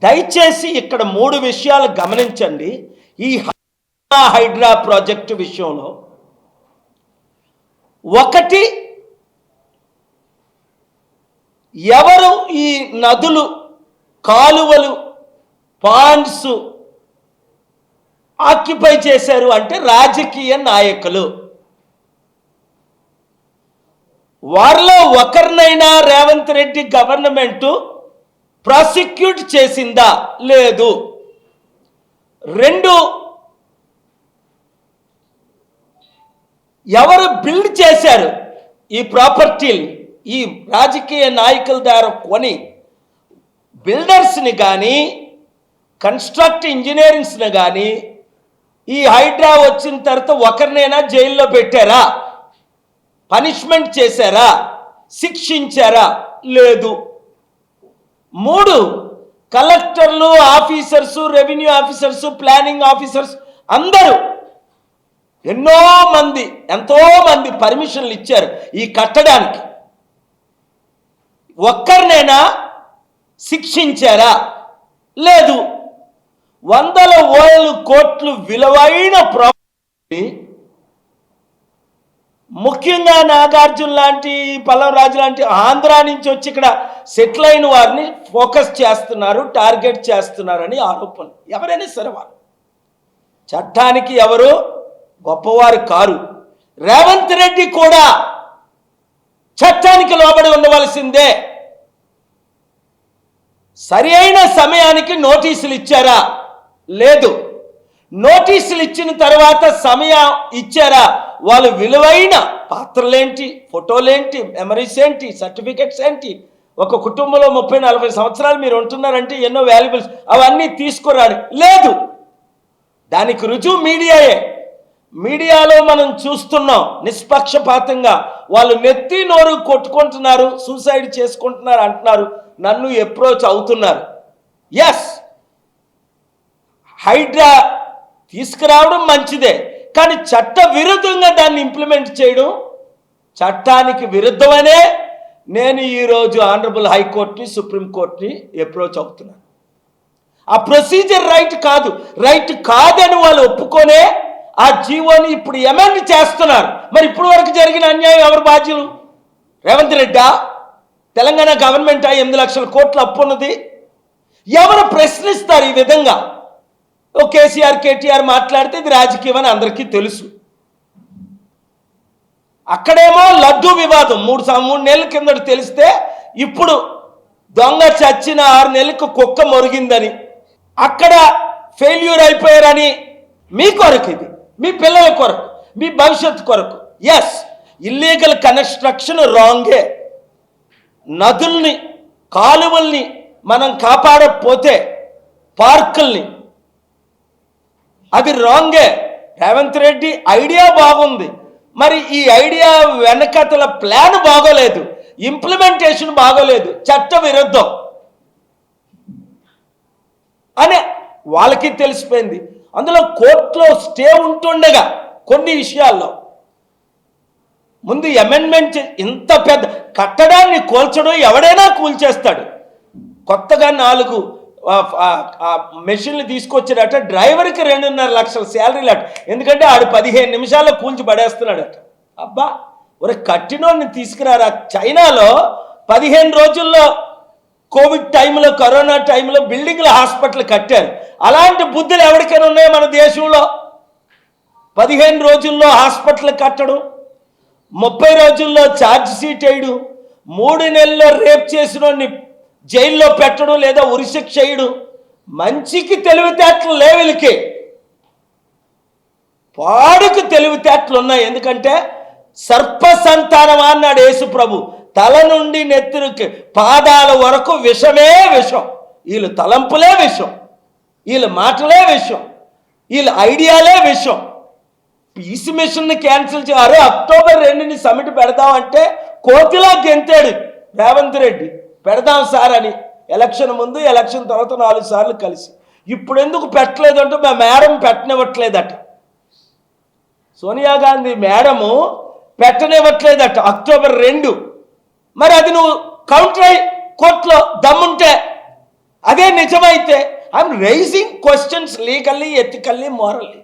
దయచేసి ఇక్కడ 3 విషయాలు గమనించండి. ఈ హైడ్రా ప్రాజెక్టు విషయంలో ఒకటి, ఎవరు ఈ నదులు, కాలువలు, పాండ్స్ ఆక్యుపై చేశారు అంటే రాజకీయ నాయకులు. వారిలో ఒకరినైనా రేవంత్ రెడ్డి గవర్నమెంటు ప్రాసిక్యూట్ చేసిందా? లేదు. 2, ఎవరు బిల్డ్ చేశారు ఈ ప్రాపర్టీని? ఈ రాజకీయ నాయకుల ద్వారా కొని బిల్డర్స్ని కానీ, కన్స్ట్రక్ట్ ఇంజనీరింగ్స్ని కానీ ఈ హైడ్రా వచ్చిన తర్వాత ఒకరినైనా జైల్లో పెట్టారా? పనిష్మెంట్ చేశారా? శిక్షించారా? లేదు. 3, కలెక్టర్లు, officers, revenue officers, planning officers అందరూ ఎంతో మంది పర్మిషన్లు ఇచ్చారు ఈ కట్టడానికి. ఒక్కరినైనా శిక్షించారా? లేదు. 100,000 కోట్లు విలువైన ప్రాపర్టీ, ముఖ్యంగా నాగార్జున లాంటి, పల్లవరాజు లాంటి ఆంధ్ర నుంచి వచ్చి ఇక్కడ సెటిల్ అయిన వారిని ఫోకస్ చేస్తున్నారు, టార్గెట్ చేస్తున్నారని ఆరోపణలు. ఎవరైనా సరే వారు చట్టానికి ఎవరు గొప్పవారు కారు. రేవంత్ రెడ్డి కూడా చట్టానికి లోబడి ఉండవలసిందే. సరి అయిన సమయానికి నోటీసులు ఇచ్చారా? లేదు. నోటీసులు ఇచ్చిన తర్వాత సమయం ఇచ్చారా? వాళ్ళు విలువైన పాత్రలేంటి, ఫోటోలేంటి, మెమరీస్ ఏంటి, సర్టిఫికెట్స్ ఏంటి, ఒక కుటుంబంలో 30-40 సంవత్సరాలు మీరు ఉంటున్నారంటే ఎన్నో వాల్యుబుల్స్, అవన్నీ తీసుకురాడు. లేదు. దానికి రుజువు మీడియాయే. మీడియాలో మనం చూస్తున్నాం నిష్పక్షపాతంగా వాళ్ళు నెత్తి నోరు కొట్టుకుంటున్నారు, సూసైడ్ చేసుకుంటున్నారు అంటున్నారు, నన్ను అప్రోచ్ అవుతున్నారు. ఎస్, హైడ్రా తీసుకురావడం మంచిదే, కానీ చట్ట విరుద్ధంగా దాన్ని ఇంప్లిమెంట్ చేయడం చట్టానికి విరుద్ధమనే నేను ఈరోజు ఆనరబుల్ హైకోర్టుని, సుప్రీంకోర్టుని అప్రోచ్ అవుతున్నాను. ఆ ప్రొసీజర్ రైట్ కాదని వాళ్ళు ఒప్పుకొనే ఆ జీవోని ఇప్పుడు ఎమెండ్ చేస్తున్నారు. మరి ఇప్పుడు వరకు జరిగిన అన్యాయం ఎవరు బాధ్యులు? రేవంత్ రెడ్డా? తెలంగాణ గవర్నమెంట్ 8 లక్షల కోట్ల అప్పు ఉన్నది. ఎవరు ప్రశ్నిస్తారు ఈ విధంగా? కేసీఆర్, కేటీఆర్ మాట్లాడితే ఇది రాజకీయం అని అందరికీ తెలుసు. అక్కడేమో లడ్డూ వివాదం 3 నెలల కిందట తెలిస్తే, ఇప్పుడు దొంగ చచ్చిన 6 నెలలకు కుక్క మొరిగిందని, అక్కడ ఫెయిల్యూర్ అయిపోయారని. మీ కొరకు, ఇది మీ పిల్లల కొరకు, మీ భవిష్యత్తు కొరకు. ఎస్, ఇల్లీగల్ కన్స్ట్రక్షన్ రాంగే. నదుల్ని, కాలువల్ని మనం కాపాడకపోతే, పార్కుల్ని, అది రాంగే. రేవంత్ రెడ్డి ఐడియా బాగుంది, మరి ఈ ఐడియా వెనకతల ప్లాన్ బాగోలేదు, ఇంప్లిమెంటేషన్ బాగోలేదు, చట్ట విరుద్ధం అని వాళ్ళకి తెలిసిపోయింది. అందులో కోర్టులో స్టే ఉంటుండగా కొన్ని విషయాల్లో ముందు అమెండ్మెంట్, ఇంత పెద్ద కట్టడాన్ని కూల్చడం ఎవడైనా కూల్చేస్తాడు. కొత్తగా 4 మెషిన్లు తీసుకొచ్చాడట. డ్రైవర్కి 2.5 లక్షల శాలరీలు అట. ఎందుకంటే ఆడు 15 నిమిషాల్లో కూల్చి పడేస్తున్నాడట. అబ్బా, ఒక కట్టినోడిని తీసుకురారా. చైనాలో 15 రోజుల్లో, కోవిడ్ టైంలో, కరోనా టైంలో బిల్డింగ్ల హాస్పిటల్ కట్టారు. అలాంటి బుద్ధులు ఎవరికైనా ఉన్నాయో మన దేశంలో? 15 రోజుల్లో హాస్పిటల్ కట్టడం, 30 రోజుల్లో ఛార్జ్ షీట్ వేయడం, 3 నెలల్లో రేప్ చేసిన జైల్లో పెట్టడం లేదా ఉరిశిక్ష చేయడం. మంచికి తెలివితేటలు లేవులకి, పాడుకు తెలివితేటలు ఉన్నాయి. ఎందుకంటే సర్ప సంతానం అన్నాడు యేసు ప్రభు. తల నుండి నెత్తురికి పాదాల వరకు విషమే విషం. వీళ్ళు తలంపులే విషం, వీళ్ళ మాటలే విషం, వీళ్ళ ఐడియాలే విషం. పీసీ మిషన్ని క్యాన్సిల్ చేయాలి. అక్టోబర్ 2ని సమిట్ పెడదామంటే కోతిలా గెంతాడు రేవంత్ రెడ్డి. పెడదాం సార్ అని ఎలక్షన్ ముందు, ఎలక్షన్ తర్వాత 4 సార్లు కలిసి. ఇప్పుడు ఎందుకు పెట్టలేదు అంటే మా మేడం పెట్టనివ్వట్లేదట. సోనియా గాంధీ మేడము పెట్టనివ్వట్లేదట అక్టోబర్ 2. మరి అది నువ్వు కౌంటర్ అయ్యి కోర్టులో దమ్ముంటే అదే నిజమైతే I'm raising questions legally, ethically, morally.